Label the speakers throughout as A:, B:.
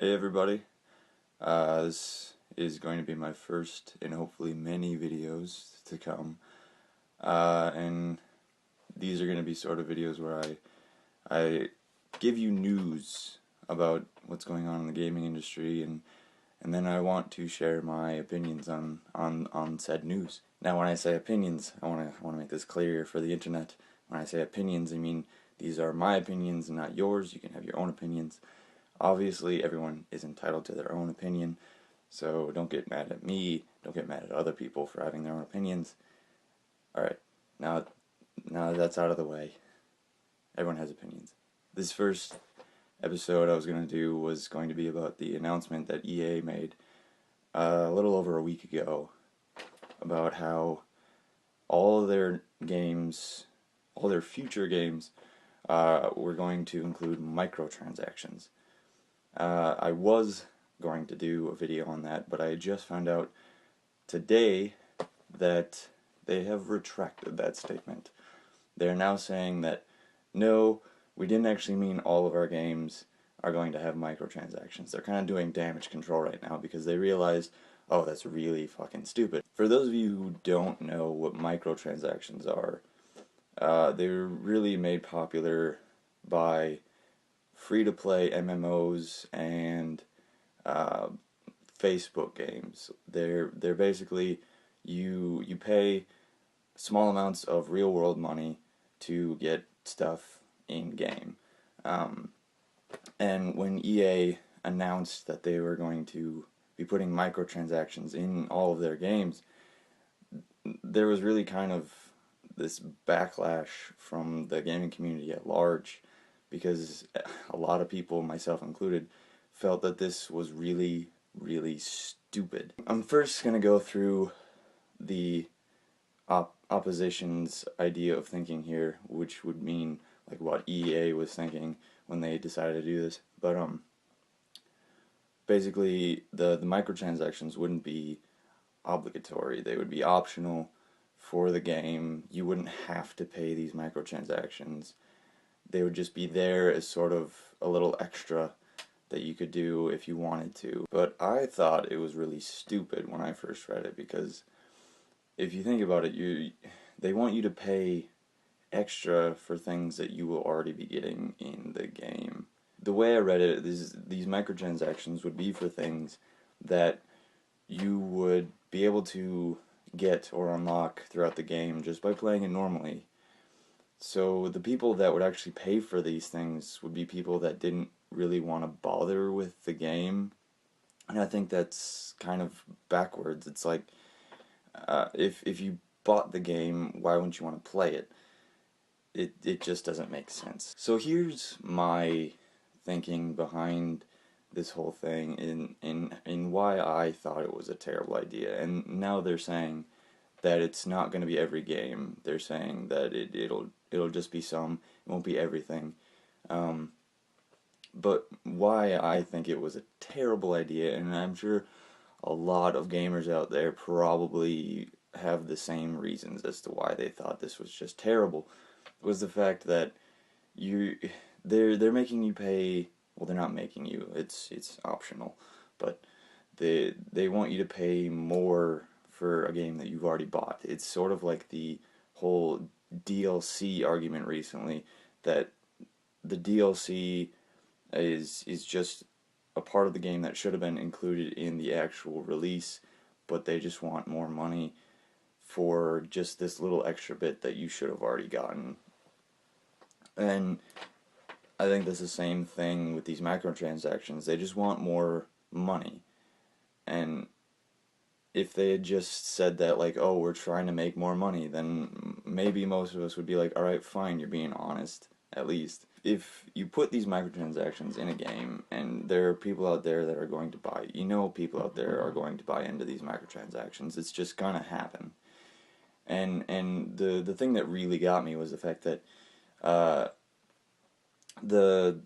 A: Hey everybody, this is going to be my first and hopefully many videos to come, and these are going to be sort of videos where I give you news about what's going on in the gaming industry, and then I want to share my opinions on said news. Now when I say opinions, I want to make this clear for the internet. When I say opinions, I mean these are my opinions and not yours. You can have your own opinions. Obviously, everyone is entitled to their own opinion, so don't get mad at me, don't get mad at other people for having their own opinions. Alright, now that that's out of the way, everyone has opinions. This first episode I was going to do was going to be about the announcement that EA made a little over a week ago about how all of their games, all their future games, were going to include microtransactions. I was going to do a video on that, but I just found out today that they have retracted that statement. They're now saying that, no, we didn't actually mean all of our games are going to have microtransactions. They're kind of doing damage control right now because they realize, oh, that's really fucking stupid. For those of you who don't know what microtransactions are, they're really made popular by free-to-play MMOs and Facebook games. They're basically you pay small amounts of real-world money to get stuff in game. And when EA announced that they were going to be putting microtransactions in all of their games, there was really kind of this backlash from the gaming community at large, because a lot of people, myself included, felt that this was really, really stupid. I'm first going to go through the opposition's idea of thinking here, which would mean like what EA was thinking when they decided to do this. But basically the microtransactions wouldn't be obligatory. They would be optional for the game. You wouldn't have to pay these microtransactions. They would just be there as sort of a little extra that you could do if you wanted to. But I thought it was really stupid when I first read it, because if you think about it, they want you to pay extra for things that you will already be getting in the game. The way I read it, these microtransactions would be for things that you would be able to get or unlock throughout the game just by playing it normally. So the people that would actually pay for these things would be people that didn't really want to bother with the game. And I think that's kind of backwards. It's like, if you bought the game, why wouldn't you want to play it? It just doesn't make sense. So here's my thinking behind this whole thing in why I thought it was a terrible idea. And now they're saying that it's not going to be every game. They're saying that it'll just be some. It won't be everything. But why I think it was a terrible idea, and I'm sure a lot of gamers out there probably have the same reasons as to why they thought this was just terrible, was the fact that they're making you pay. Well, they're not making you. It's optional, but they want you to pay more for a game that you've already bought. It's sort of like the whole DLC argument recently, that the DLC is just a part of the game that should have been included in the actual release, but they just want more money for just this little extra bit that you should have already gotten. And I think that's the same thing with these microtransactions. They just want more money. And if they had just said that, like, oh, we're trying to make more money, then maybe most of us would be like, alright, fine, you're being honest, at least. If you put these microtransactions in a game, and there are people out there that are going to buy, people out there are going to buy into these microtransactions, it's just gonna happen. And the thing that really got me was the fact that the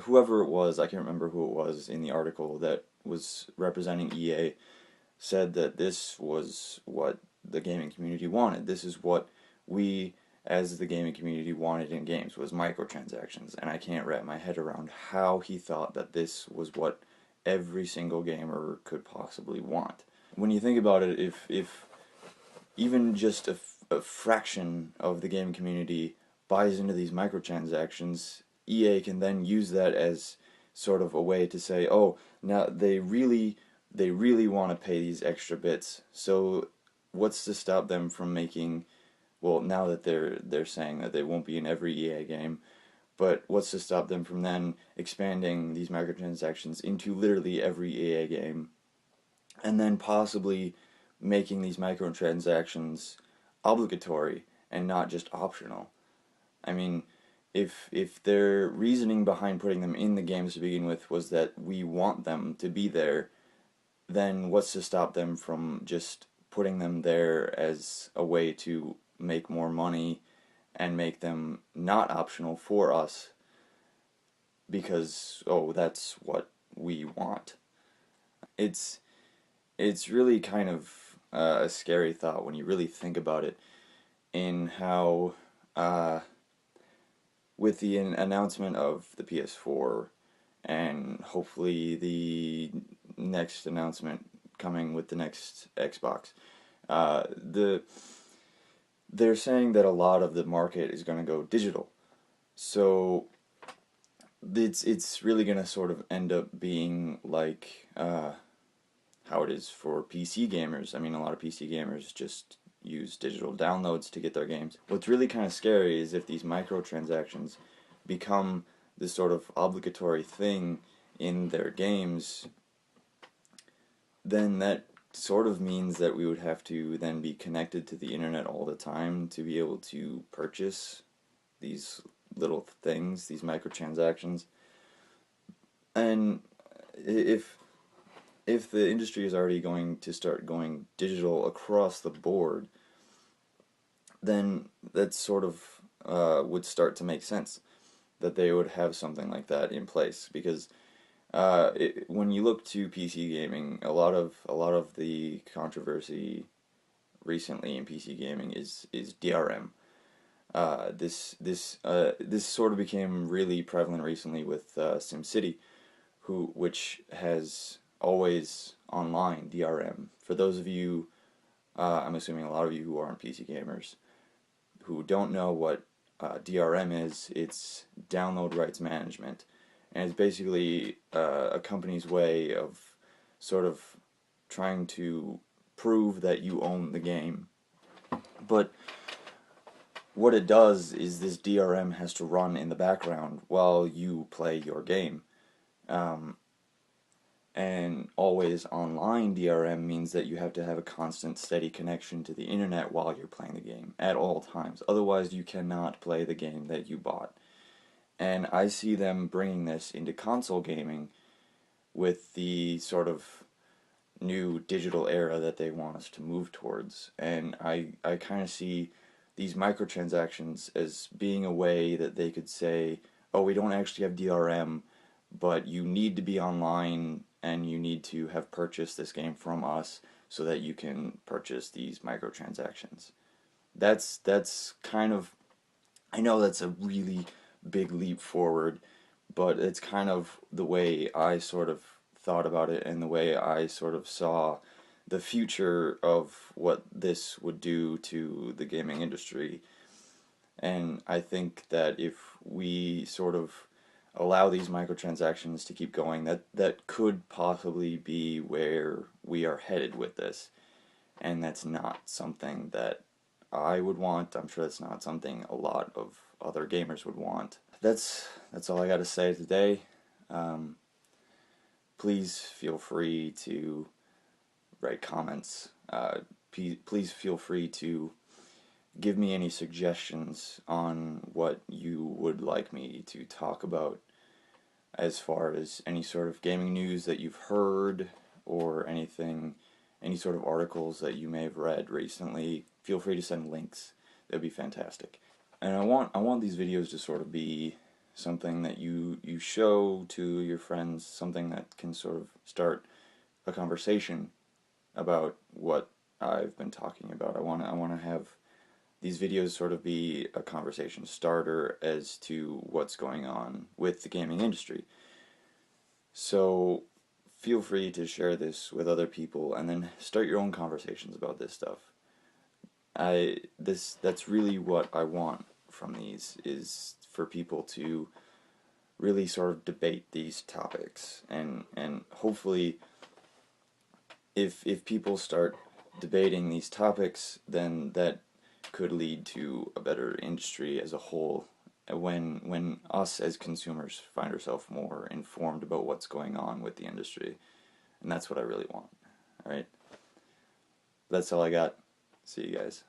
A: whoever it was, I can't remember who it was in the article that was representing EA, said that this was what the gaming community wanted. This is what we as the gaming community wanted in games was microtransactions, and I can't wrap my head around how he thought that this was what every single gamer could possibly want. When you think about it, if even just a fraction of the gaming community buys into these microtransactions, EA can then use that as sort of a way to say, oh, now they really want to pay these extra bits. So what's to stop them from making, well, now that they're saying that they won't be in every EA game, but what's to stop them from then expanding these microtransactions into literally every EA game, and then possibly making these microtransactions obligatory and not just optional? I mean, if their reasoning behind putting them in the games to begin with was that we want them to be there, then what's to stop them from just putting them there as a way to make more money and make them not optional for us because, oh, that's what we want? It's really kind of a scary thought when you really think about it, in how with the announcement of the PS4 and hopefully the next announcement coming with the next Xbox, they're saying that a lot of the market is going to go digital. So it's really going to sort of end up being like how it is for PC gamers. I mean, a lot of PC gamers just use digital downloads to get their games. What's really kind of scary is if these microtransactions become this sort of obligatory thing in their games, then that sort of means that we would have to then be connected to the internet all the time to be able to purchase these little things, these microtransactions. And if the industry is already going to start going digital across the board, then that sort of would start to make sense that they would have something like that in place, because when you look to PC gaming, a lot of the controversy recently in PC gaming is DRM. This sort of became really prevalent recently with SimCity, which has always online DRM. For those of you, I'm assuming a lot of you who aren't PC gamers, who don't know what DRM is, it's download rights management, and it's basically a company's way of sort of trying to prove that you own the game. But what it does is this DRM has to run in the background while you play your game. And always online DRM means that you have to have a constant, steady connection to the internet while you're playing the game at all times. Otherwise, you cannot play the game that you bought. And I see them bringing this into console gaming with the sort of new digital era that they want us to move towards. And I kind of see these microtransactions as being a way that they could say, oh, we don't actually have DRM, but you need to be online and you need to have purchased this game from us so that you can purchase these microtransactions. That's kind of, I know that's a really big leap forward, but it's kind of the way I sort of thought about it and the way I sort of saw the future of what this would do to the gaming industry. And I think that if we sort of allow these microtransactions to keep going, that could possibly be where we are headed with this. And that's not something that I would want. I'm sure that's not something a lot of other gamers would want. That's all I got to say today. Please feel free to write comments. Please feel free to give me any suggestions on what you would like me to talk about, as far as any sort of gaming news that you've heard or anything, any sort of articles that you may have read recently. Feel free to send links. That'd be fantastic. And I want these videos to sort of be something that you show to your friends, something that can sort of start a conversation about what I've been talking about. I want to have these videos sort of be a conversation starter as to what's going on with the gaming industry. So feel free to share this with other people and then start your own conversations about this stuff. That's really what I want from these, is for people to really sort of debate these topics, and hopefully if people start debating these topics, then that could lead to a better industry as a whole, when us as consumers find ourselves more informed about what's going on with the industry. And that's what I really want. Alright? That's all I got. See you guys.